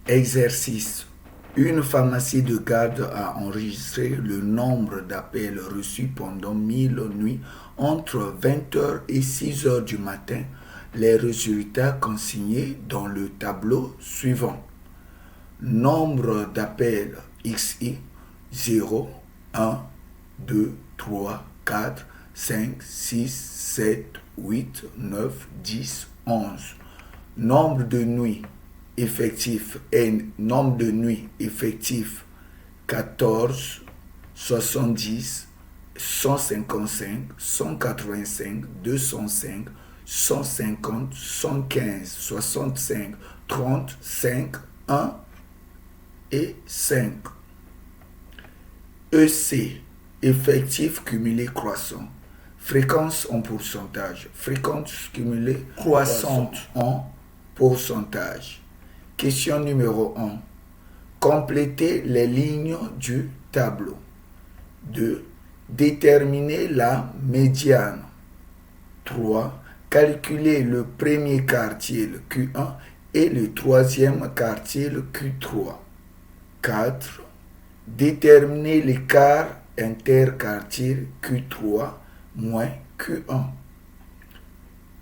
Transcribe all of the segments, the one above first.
Exercice. Une pharmacie de garde a enregistré le nombre d'appels reçus pendant 1000 nuits entre 20h et 6h du matin. Les résultats consignés dans le tableau suivant. Nombre d'appels XI 0, 1, 2, 3, 4, 5, 6, 7, 8, 9, 10, 11. Nombre de nuits effectif et nombre de nuits effectif 14, 70, 155, 185, 205, 150, 115, 65, 30, 5, 1 et 5. EC, effectif cumulé croissant. Fréquence en pourcentage. Fréquence cumulée croissante en pourcentage. Question numéro 1. Complétez les lignes du tableau. 2. Déterminez la médiane. 3. Calculez le premier quartile Q1 et le troisième quartile Q3. 4. Déterminez l'écart interquartile Q3 moins Q1.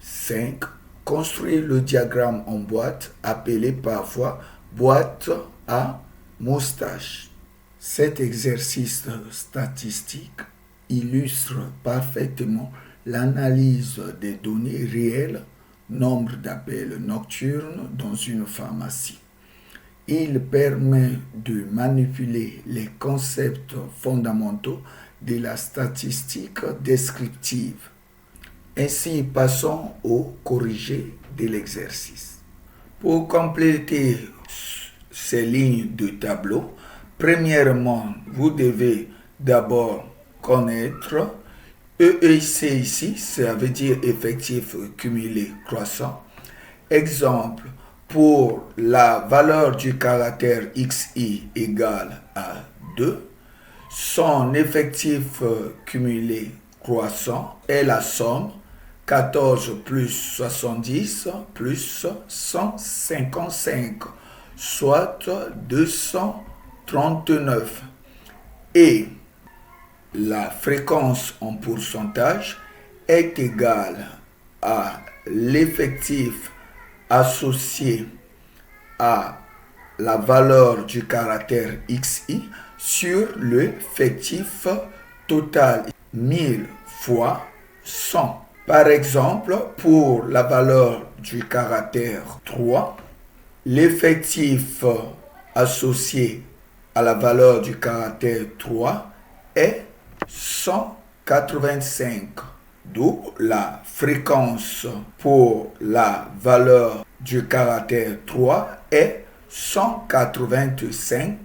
5. Construire le diagramme en boîte, appelé parfois boîte à moustache. Cet exercice statistique illustre parfaitement l'analyse des données réelles, nombre d'appels nocturnes dans une pharmacie. Il permet de manipuler les concepts fondamentaux de la statistique descriptive. Ainsi, passons au corrigé de l'exercice. Pour compléter ces lignes de tableau, premièrement, vous devez d'abord connaître EEC ici, ça veut dire effectif cumulé croissant. Exemple, pour la valeur du caractère XI égale à 2, son effectif cumulé croissant est la somme 14 plus 70 plus 155, soit 239. Et la fréquence en pourcentage est égale à l'effectif associé à la valeur du caractère XI sur l'effectif total 1000 fois 100. Par exemple, pour la valeur du caractère 3, l'effectif associé à la valeur du caractère 3 est 185. D'où la fréquence pour la valeur du caractère 3 est 185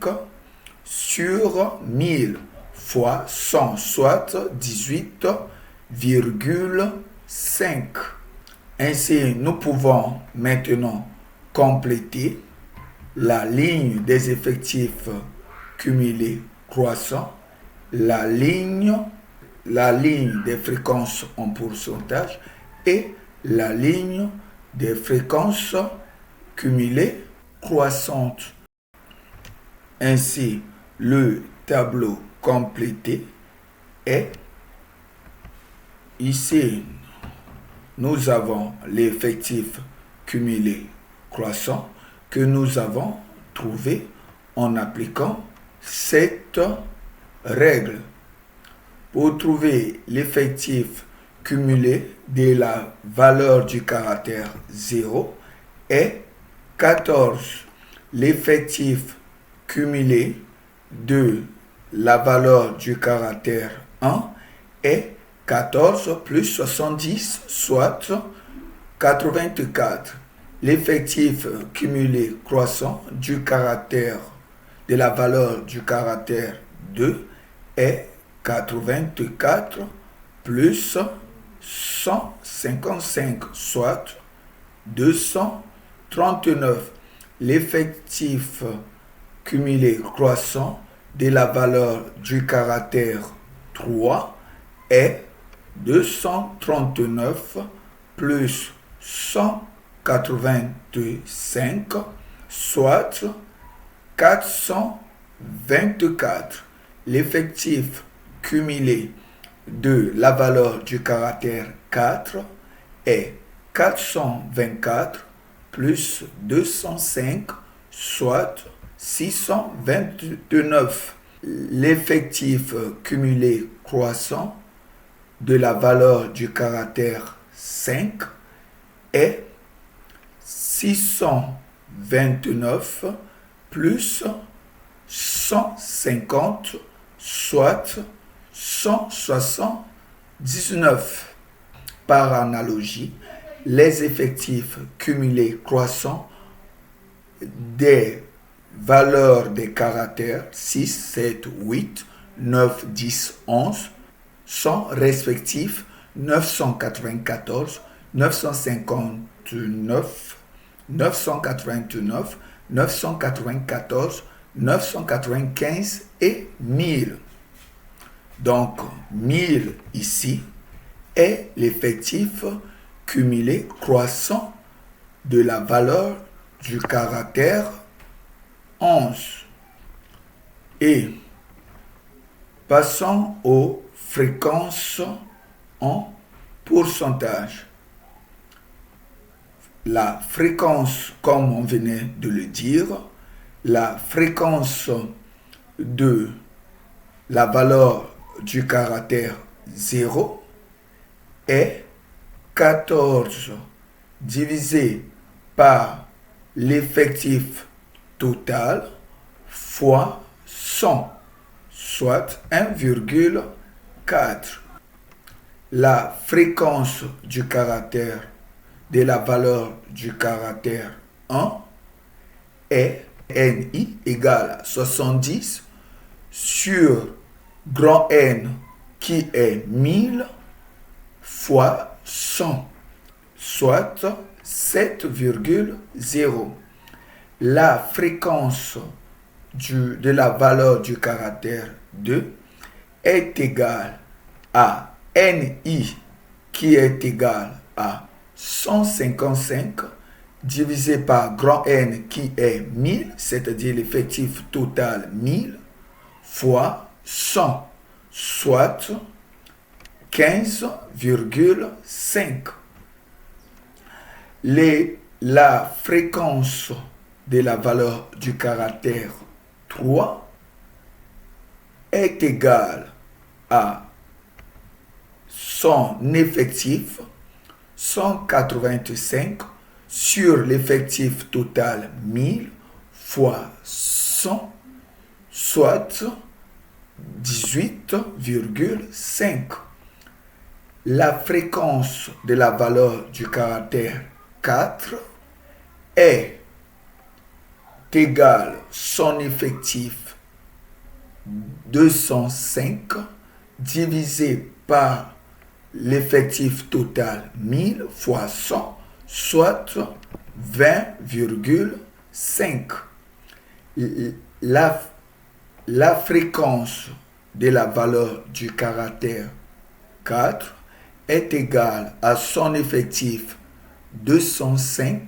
sur 1000 fois 100, soit 18,5. Ainsi, nous pouvons maintenant compléter la ligne des effectifs cumulés croissants, la ligne des fréquences en pourcentage et la ligne des fréquences cumulées croissantes. Ainsi, le tableau complété est ici. Nous avons l'effectif cumulé croissant que nous avons trouvé en appliquant cette règle. Pour trouver l'effectif cumulé de la valeur du caractère 0 est 14. L'effectif cumulé de la valeur du caractère 1 est 14 plus 70, soit 84. L'effectif cumulé croissant du caractère de la valeur du caractère 2 est 84 plus 155, soit 239. L'effectif cumulé croissant de la valeur du caractère 3 est 239 plus 185, soit 424. L'effectif cumulé de la valeur du caractère 4 est 424 plus 205, soit 629. L'effectif cumulé croissant de la valeur du caractère 5 est 629 plus 150, soit 179. Par analogie, les effectifs cumulés croissants des valeurs des caractères 6, 7, 8, 9, 10, 11 sont respectifs 994, 959, 989, 994, 995 et 1000. Donc 1000 ici est l'effectif cumulé croissant de la valeur du caractère 11. Et passons aux fréquences en pourcentage. La fréquence, comme on venait de le dire, la fréquence de la valeur du caractère 0 est 14 divisé par l'effectif total fois 100, soit 1,4. La fréquence du caractère de la valeur du caractère 1 est NI égale à 70 sur grand N qui est 1000 fois 100, soit 7,0. La fréquence de la valeur du caractère 2 est égale à NI qui est égal à 155 divisé par grand N qui est 1000, c'est-à-dire l'effectif total 1000, fois 100, soit 15,5. La fréquence de la valeur du caractère 3 est égale à son effectif 185 sur l'effectif total 1000 fois 100, soit 18,5. La fréquence de la valeur du caractère 4 est égale son effectif 205 divisé par l'effectif total 1000 fois 100, soit 20,5. La fréquence de la valeur du caractère 4 est égale à son effectif 205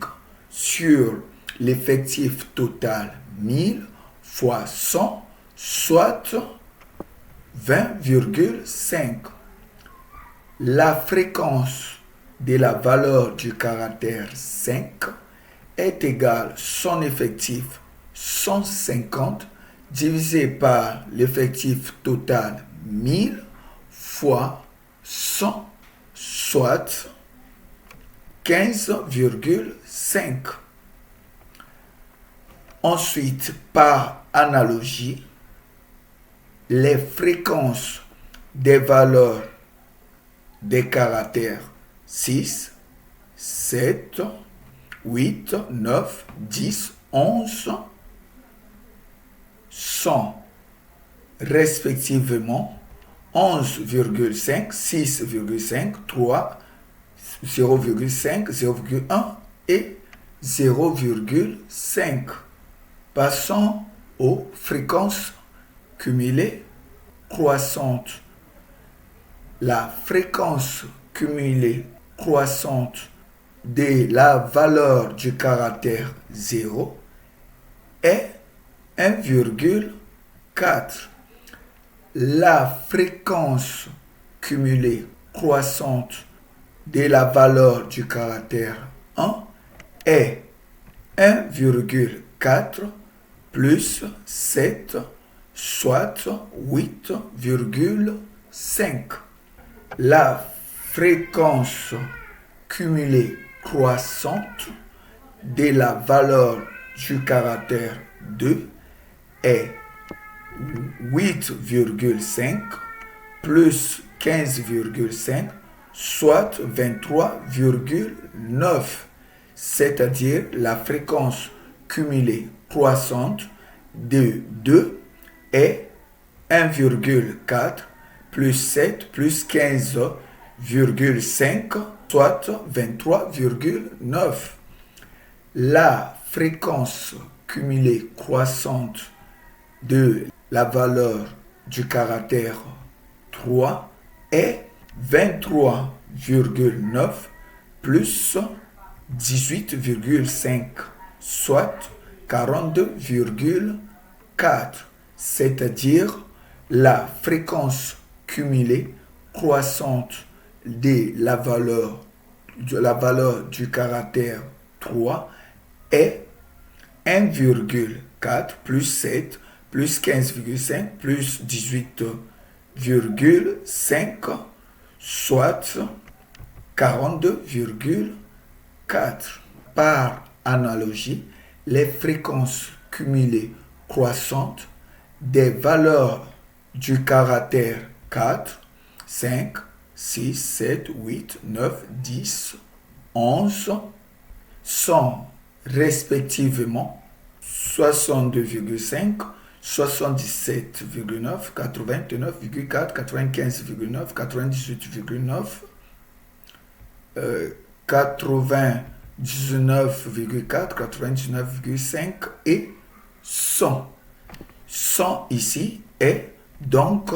sur l'effectif total 1000 fois 100, soit 20,5. La fréquence de la valeur du caractère 5 est égale à son effectif 150 divisé par l'effectif total 1000 fois 100, soit 15,5. Ensuite, par analogie, les fréquences des valeurs des caractères 6, 7, 8, 9, 10, 11 sont respectivement 11,5, 6,5, 3, 0,5, 0,1 et 0,5. Passons aux fréquences cumulées croissantes. La fréquence cumulée croissante de la valeur du caractère 0 est 1,4. La fréquence cumulée croissante de la valeur du caractère 1 est 1,4 plus 7, soit 8,5. La fréquence cumulée croissante de la valeur du caractère 2 est 8,5 plus 15,5, soit 23,9. C'est-à-dire la fréquence cumulée croissante de 2 est 1,4 plus 7 plus 15,5, soit 23,9. La fréquence cumulée croissante de la valeur du caractère 3 est 23,9 plus 18,5, soit 42,4. C'est-à-dire la fréquence cumulée croissante de la valeur du caractère 3 est 1,4 plus 7 plus 15,5 plus 18,5, soit 42,4. Par analogie, les fréquences cumulées croissantes des valeurs du caractère 4, 5, 6, 7, 8, 9, 10, 11 sont respectivement 62,5, 77,9, 89,4, 95,9, 98,9, 99,4, 99,5 et 100. 100 ici est donc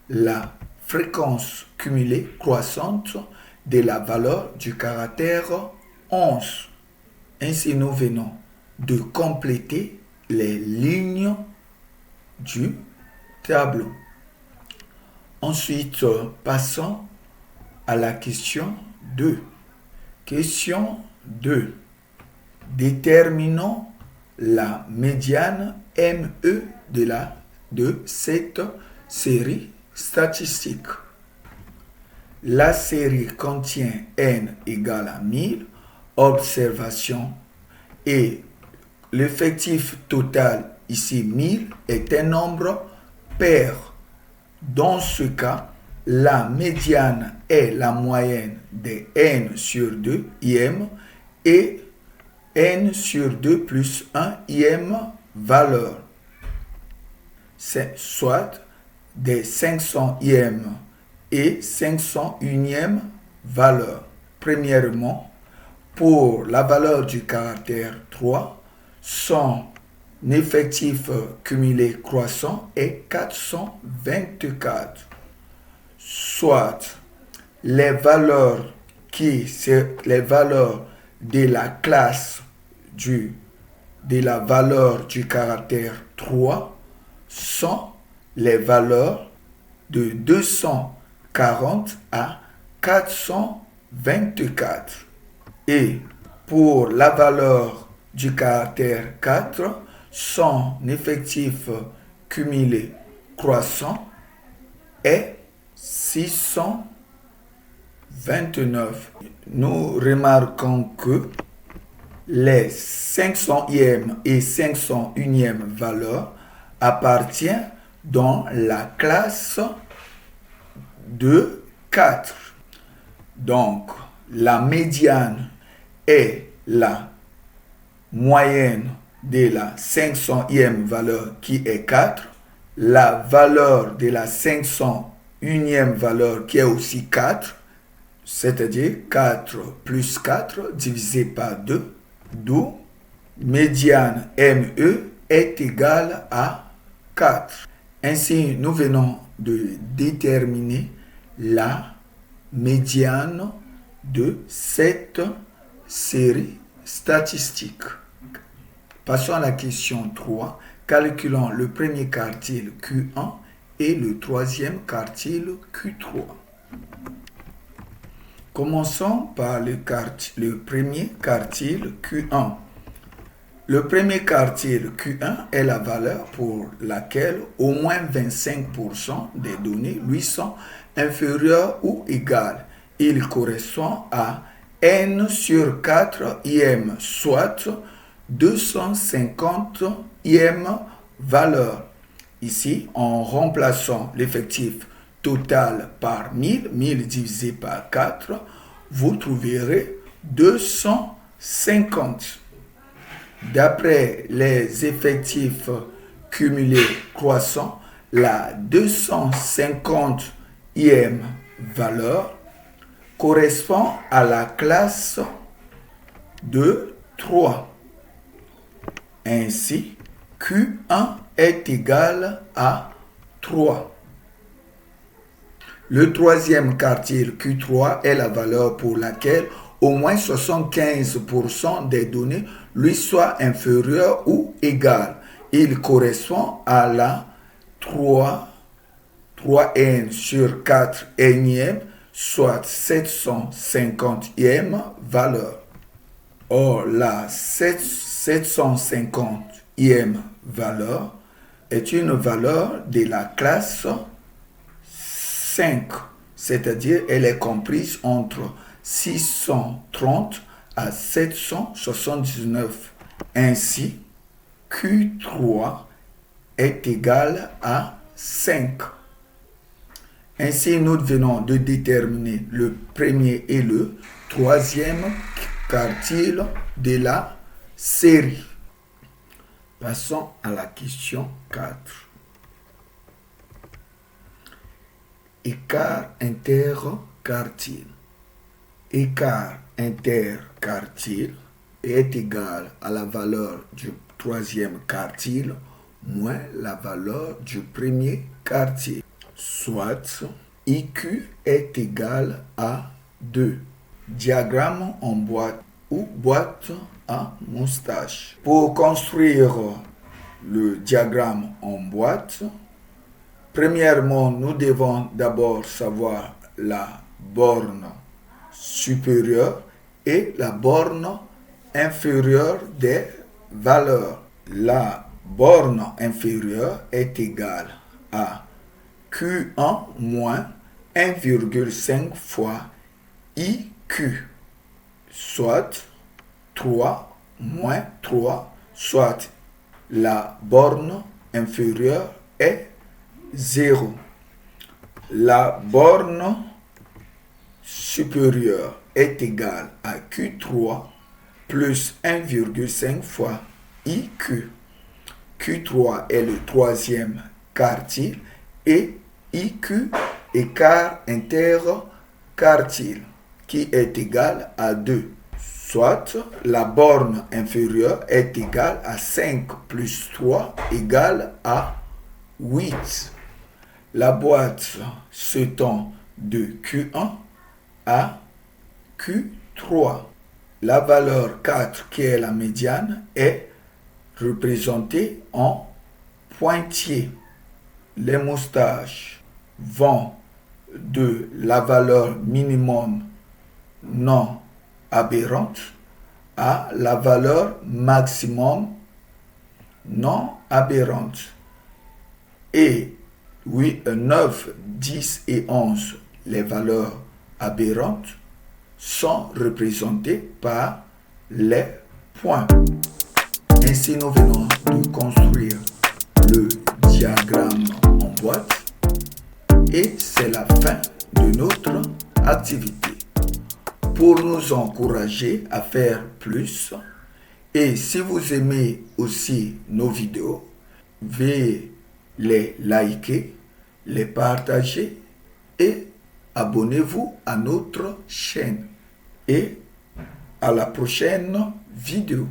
la fréquence cumulée croissante de la valeur du caractère 11. Ainsi, nous venons de compléter les lignes du tableau. Ensuite, passons à la question 2. Question 2. Déterminons la médiane ME de cette série statistique. La série contient n égale à 1000 observations et l'effectif total, ici 1000, est un nombre pair. Dans ce cas, la médiane est la moyenne de n sur 2 im et n sur 2 plus 1 im valeur, soit des 500 im et 501e valeur. Premièrement, pour la valeur du caractère 3, son effectif cumulé croissant est 424, soit les valeurs de la classe de la valeur du caractère 3 sont les valeurs de 240 à 424. Et pour la valeur du caractère 4, son effectif cumulé croissant est 629. Nous remarquons que les 500e et 501e valeurs appartiennent dans la classe de 4. Donc, la médiane est la moyenne de la 500e valeur qui est 4, la valeur de la 501e valeur qui est aussi 4, c'est-à-dire 4 plus 4 divisé par 2, d'où médiane ME est égale à 4. Ainsi, nous venons de déterminer la médiane de cette série statistique. Passons à la question 3. Calculons le premier quartile Q1 et le troisième quartile Q3. Commençons par le premier quartile Q1. Le premier quartile Q1 est la valeur pour laquelle au moins 25% des données lui sont inférieures ou égales. Il correspond à n sur 4 IM, soit 250 IM valeur. Ici, en remplaçant l'effectif total par 1000, 1000 divisé par 4, vous trouverez 250. D'après les effectifs cumulés croissants, la 250e valeur correspond à la classe de 3. Ainsi, Q1 est égal à 3. Le troisième quartile Q3 est la valeur pour laquelle au moins 75% des données lui soient inférieures ou égales. Il correspond à la 3n sur 4 énième, soit 750e valeur. Or, la 750e valeur est une valeur de la classe 5, c'est-à-dire elle est comprise entre 630 à 779. Ainsi, Q3 est égal à 5. Ainsi, nous venons de déterminer le premier et le troisième quartile de la série. Passons à la question 4. Écart interquartile. Écart interquartile est égal à la valeur du troisième quartile moins la valeur du premier quartile. Soit IQ est égal à 2. Diagramme en boîte ou boîte à moustache. Pour construire le diagramme en boîte, premièrement, nous devons d'abord savoir la borne supérieure et la borne inférieure des valeurs. La borne inférieure est égale à Q1 moins 1,5 fois IQ, soit 3 moins 3, soit la borne inférieure est 0. La borne supérieure est égale à Q3 plus 1,5 fois IQ. Q3 est le troisième quartile et IQ écart interquartile qui est égal à 2. Soit la borne inférieure est égale à 5 plus 3 égale à 8. La boîte s'étend de Q1 à Q3. La valeur 4, qui est la médiane, est représentée en pointillés. Les moustaches vont de la valeur minimum non aberrante à la valeur maximum non aberrante. Et 9, 10 et 11, les valeurs aberrantes, sont représentées par les points. Ainsi, nous venons de construire le diagramme en boîte et c'est la fin de notre activité. Pour nous encourager à faire plus, et si vous aimez aussi nos vidéos, veuillez les liker, les partager et abonnez-vous à notre chaîne. Et à la prochaine vidéo.